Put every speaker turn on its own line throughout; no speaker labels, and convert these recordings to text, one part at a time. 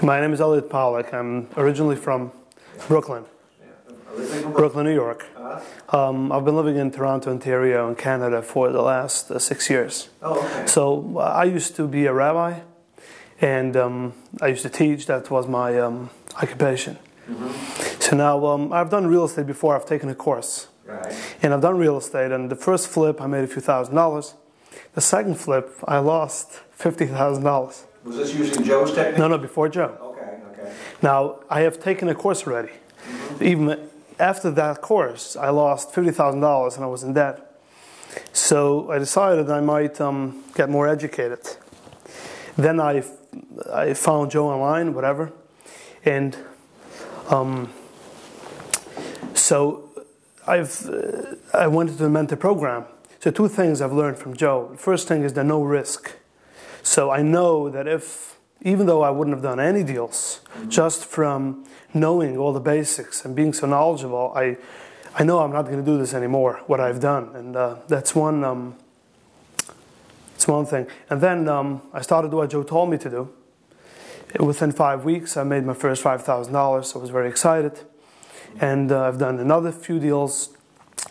My name is Eliot Pollak. I'm originally from Brooklyn, Brooklyn, New York. I've been living in Toronto, Ontario, in Canada for the last 6 years.
Oh, okay.
So I used to be a rabbi, and I used to teach. That was my occupation.
Mm-hmm.
So now I've done real estate before. I've taken a course.
Right.
And I've done real estate, and the first flip I made a few $1,000s. The second flip I lost $50,000.
Was this using Joe's technique?
No, before Joe.
Okay.
Now, I have taken a course already.
Mm-hmm.
Even after that course, I lost $50,000 and I was in debt. So I decided I might get more educated. Then I found Joe online, whatever. And so I went into the mentor program. So two things I've learned from Joe. The first thing is the no risk. So I know that even though I wouldn't have done any deals, just from knowing all the basics and being so knowledgeable, I know I'm not going to do this anymore, what I've done. And that's one thing. And then I started what Joe told me to do. Within 5 weeks, I made my first $5,000, so I was very excited. And I've done another few deals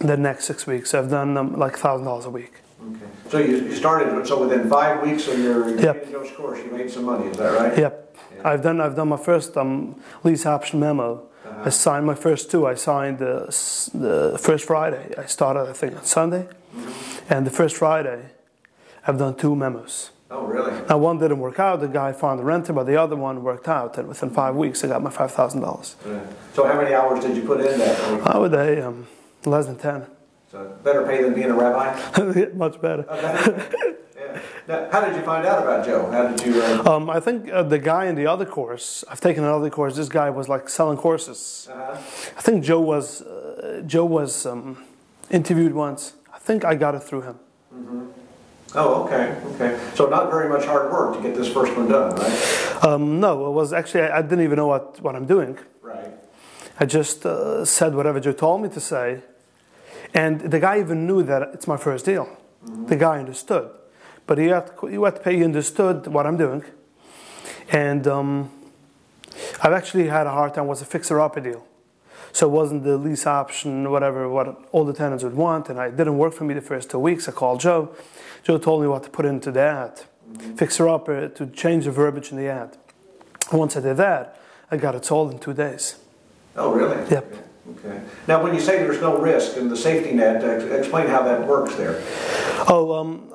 the next 6 weeks. I've done like $1,000 a week.
Okay. So you started, so within 5 weeks of your
Yep.
Joe's course, you made some money, is that right?
Yep.
Yeah.
I've done my first lease option memo. I signed my first two. I signed the first Friday. I started, I think, on Sunday.
Mm-hmm.
And the first Friday, I've done two memos.
Oh, really?
Now, one didn't work out. The guy found a renter, but the other one worked out. And within 5 weeks, I got my $5,000.
Yeah. So how many hours did you put in that week?
I would say less than 10.
So better pay than being a rabbi?
Much better.
Yeah. Now, how did you find out about Joe? How did you...
I think the guy in the other course, I've taken another course, this guy was like selling courses. I think Joe was interviewed once. I think I got it through him.
Mm-hmm. Oh, okay. So not very much hard work to get this first one done, right?
No, it was actually, I didn't even know what I'm doing.
Right.
I just said whatever Joe told me to say. And the guy even knew that it's my first deal. Mm-hmm. The guy understood. But he had to pay, he understood what I'm doing. And I've actually had a hard time with a fixer-upper deal. So it wasn't the lease option, whatever, what all the tenants would want. And it didn't work for me the first 2 weeks. I called Joe. Joe told me what to put into the ad. Mm-hmm. Fixer-upper, to change the verbiage in the ad. Once I did that, I got it sold in 2 days.
Oh, really?
Yep.
Okay. Now, when you say there's no risk in the safety net, explain how that works there.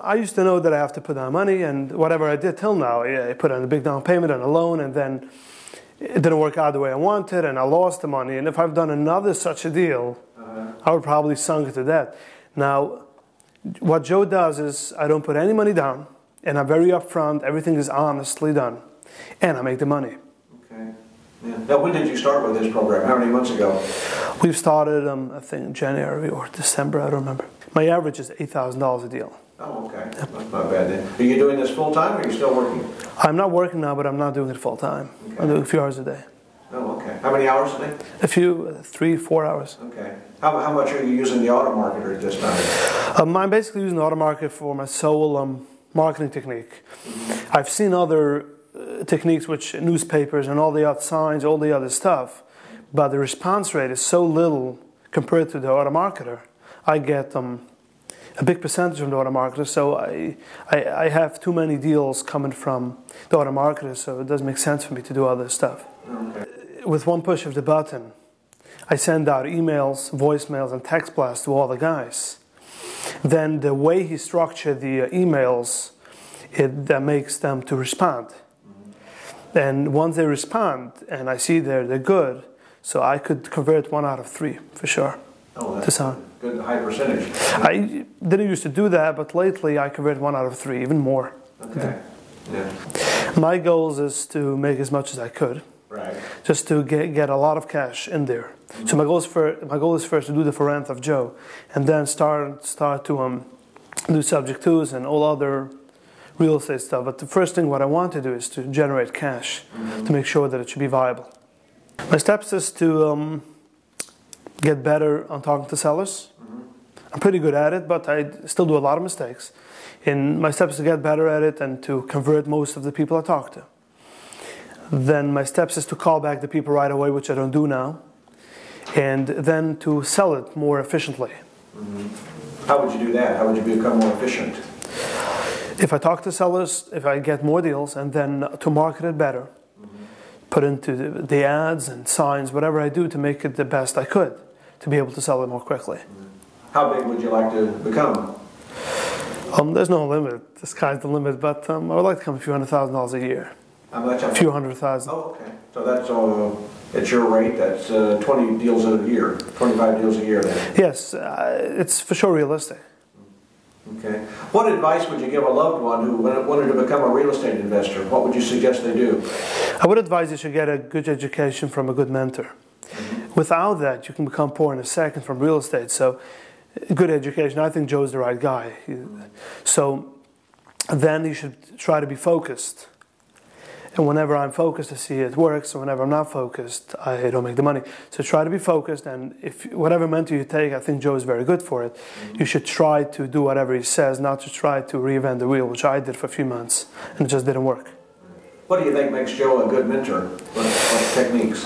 I used to know that I have to put down money, and whatever I did till now, I put in a big down payment and a loan, and then it didn't work out the way I wanted, and I lost the money. And if I've done another such a deal, I would probably sunk to that. Now, what Joe does is I don't put any money down, and I'm very upfront. Everything is honestly done, and I make the money.
Okay. Yeah. Now, when did you start with this program? How many months ago?
We've started, I think, January or December, I don't remember. My average is $8,000 a deal.
Oh, okay. That's not bad then. Are you doing this full-time or are you still working?
I'm not working now, but I'm not doing it full-time.
Okay.
I'm doing a few hours a day.
Oh, okay. How many hours a day?
A few, 3-4 hours.
Okay. How much are you using the auto marketer at this time?
I'm basically using the auto market for my sole marketing technique. Mm-hmm. I've seen other techniques, which newspapers and all the other signs, all the other stuff, but the response rate is so little compared to the auto marketer. I get a big percentage from the auto marketer, so I have too many deals coming from the auto marketer, so it doesn't make sense for me to do other stuff.
Okay.
With one push of the button, I send out emails, voicemails, and text blasts to all the guys. Then the way he structured the emails, that makes them to respond. Mm-hmm. And once they respond, and I see they're good, so I could convert 1 out of 3 for sure.
Oh, that's good, high percentage.
I didn't used to do that, but lately I convert 1 out of 3, even more.
Okay. Yeah.
My goal is to make as much as I could.
Right.
Just to get a lot of cash in there. Mm-hmm. So my goal is first to do the for rent of Joe, and then start to do subject twos and all other real estate stuff. But the first thing what I want to do is to generate cash, mm-hmm. to make sure that it should be viable. My steps is to get better on talking to sellers. Mm-hmm. I'm pretty good at it, but I still do a lot of mistakes. And my steps to get better at it and to convert most of the people I talk to. Then my steps is to call back the people right away, which I don't do now, and then to sell it more efficiently.
How would you do that? How would you become more efficient?
If I talk to sellers, if I get more deals, and then to market it better, put into the ads and signs, whatever I do to make it the best I could, to be able to sell it more quickly.
How big would you like to become?
There's no limit. The sky's the limit, but I would like to come a few $100,000 a year.
How much?
A few $100,000.
Oh, okay. So that's at your rate, that's 20 deals a year, 25 deals a year then?
Yes, it's for sure realistic.
Okay. What advice would you give a loved one who wanted to become a real estate investor? What would you suggest they do?
I would advise you should get a good education from a good mentor. Without that, you can become poor in a second from real estate. So, good education. I think Joe's the right guy. So, then you should try to be focused. And whenever I'm focused, I see it works. And whenever I'm not focused, I don't make the money. So try to be focused. And if whatever mentor you take, I think Joe is very good for it. You should try to do whatever he says, not to try to reinvent the wheel, which I did for a few months, and it just didn't work.
What do you think makes Joe a good mentor? What techniques?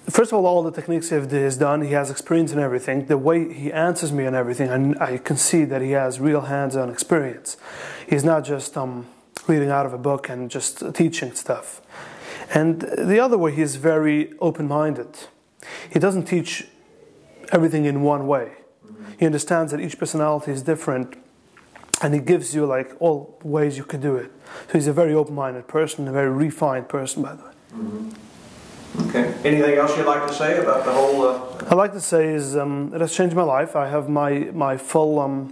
First of all the techniques he has done, he has experience in everything. The way he answers me on everything, I can see that he has real hands-on experience. He's not just reading out of a book and just teaching stuff. And the other way, he's very open-minded. He doesn't teach everything in one way. He understands that each personality is different, and he gives you like all ways you could do it. So he's a very open-minded person, a very refined person, by the way.
Okay. Anything else you'd like to say about the whole?
I'd like to say is it has changed my life. I have my full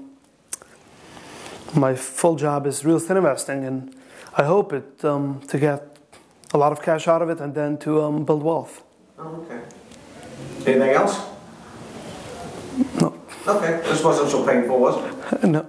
job is real estate investing, and I hope it to get a lot of cash out of it and then to build wealth.
Oh, okay. Anything else?
No.
Okay. This wasn't so painful, was it?
No.